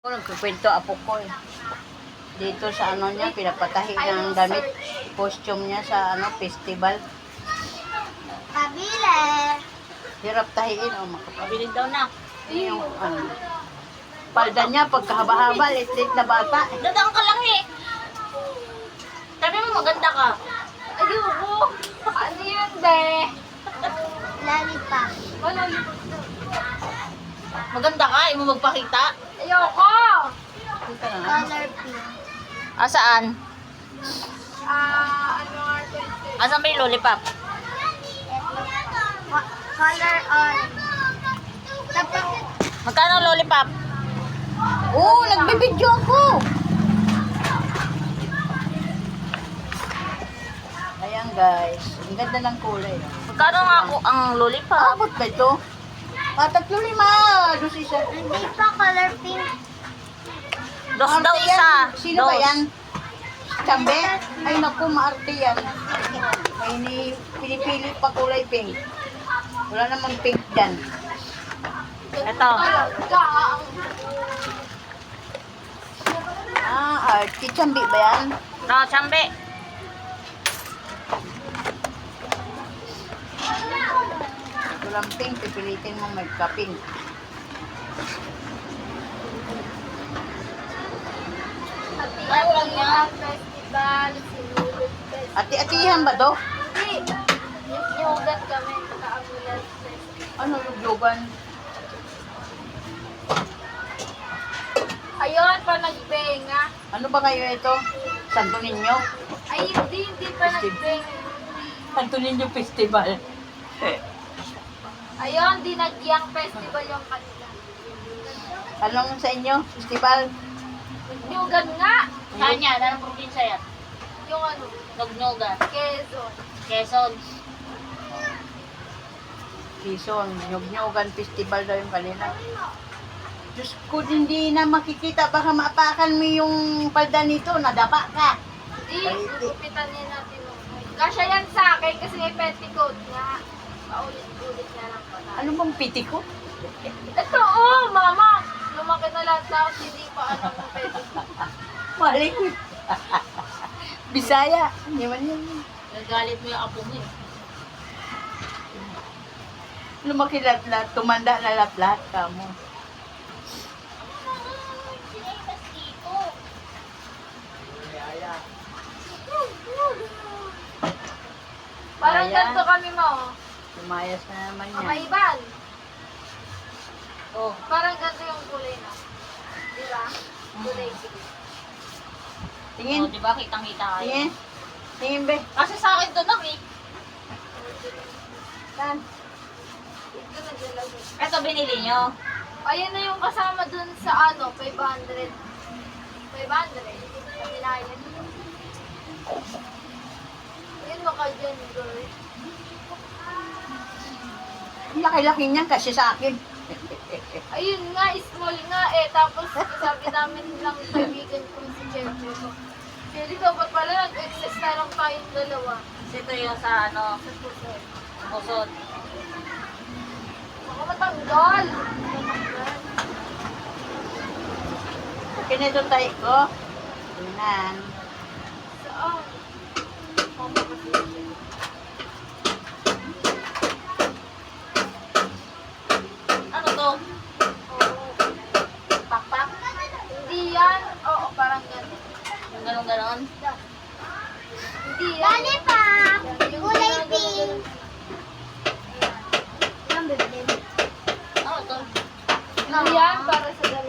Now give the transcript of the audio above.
Nagkukwento apo ko eh. Dito sa ano niya, pinapatahi ng damit, costume niya sa ano festival. Kabile. Hirap tahiin o Pabilin daw na. yung ano. Palda niya pagkahaba-haba, lit-lit na bata. Dadaan ka lang eh. Sabi mo maganda ka. Ayoko. Ano yun, be? Lollipop. Maganda ka, ayaw mo magpakita. Ayoko. Dito na. Color pink. Saan? Ano nga ito? Asan ba yung lollipop? Color orange. Tapos, Magkano ang lollipop? Oo, nagbibidyo ako. Ayan guys, ang ganda ng kulay. Magkano nga ako ang lollipop? Abot ba ito? 3-5. Dos isa. hindi pa color pink. Dos daw Maarte yan. isa. Sino ba yan? Chambe? Ay naku, maarte yan. May pinipili pa kulay pink. Wala namang pink dyan. Ito. Archie Chambe ba yan? No, chambe. Walang pink, pipilitin mo magka-pink. Ay, walang yan. Festival, sinulog festival. Ati-atihan ba to? Hindi. Yogat kami. Naka-ambulance festival. Ano, luglugan? Ayun, pa nagbenga. Ano ba kayo ito? Santo Niño? Ay, hindi pa nagbenga. Santo Niño Festival. Ayun, dinagyang festival yung kanila. Anong sa inyo? Festival? Yogat nga. Saan yan? Anong probinsya yan? Yung ano, Nognoga. Quezon. Quezon. Quezon, Nyog-Nyogan Festival daw yung kanila. Diyos ko, hindi na makikita. Baka maapakan mo yung palda nito. Nadapa ka. Hindi, gugupitan niya natin. Kasya yan sa akin kasi may petticoat nga. Paulit-ulit nga lang pala. Ano bang piti ko? Ito, oh, mama. Lumaki na lahat tapos hindi pa alam kung petticoat. Mali ko. Bisaya. Hindi man yun. Nagalit mo yung apo mo eh. Lumaki lahat-lahat. Tumanda na lahat-lahat ka mo. Parang Ayan. ganito kami mo. Tumayas na naman yan. Kakaiban. Oh. Parang ganito yung kulay na. Di ba? Kulay pink. Tingin. Oh, di ba? Kitang-kita kayo. Tingin. Tingin, be. Kasi sa akin to lang eh. Saan? Ito naglalagay. Ito binili nyo. Ayan na yung kasama dun sa ano, 500. 500. Panilayan. Ayun mo ka dyan, girl. Ang laki-laki niyan kasi sa akin. Ayun nga, small nga eh. Tapos sabi namin lang kaibigan ko si Checho. Jadi dapat pala nag-excess na lang tayong dalawa. Kasi ito yung sa ano, Sa puso. pusod. Baka matanggal. Kinito tayo ko. Tingnan. Saan? Mama kasi. Ano to? Oo. Pakpak? Hindi yan. Oo, parang ganun. Yung ganon-ganon? Hindi yan. Lollipop! Kulay pink! Ano to? Hindi yan.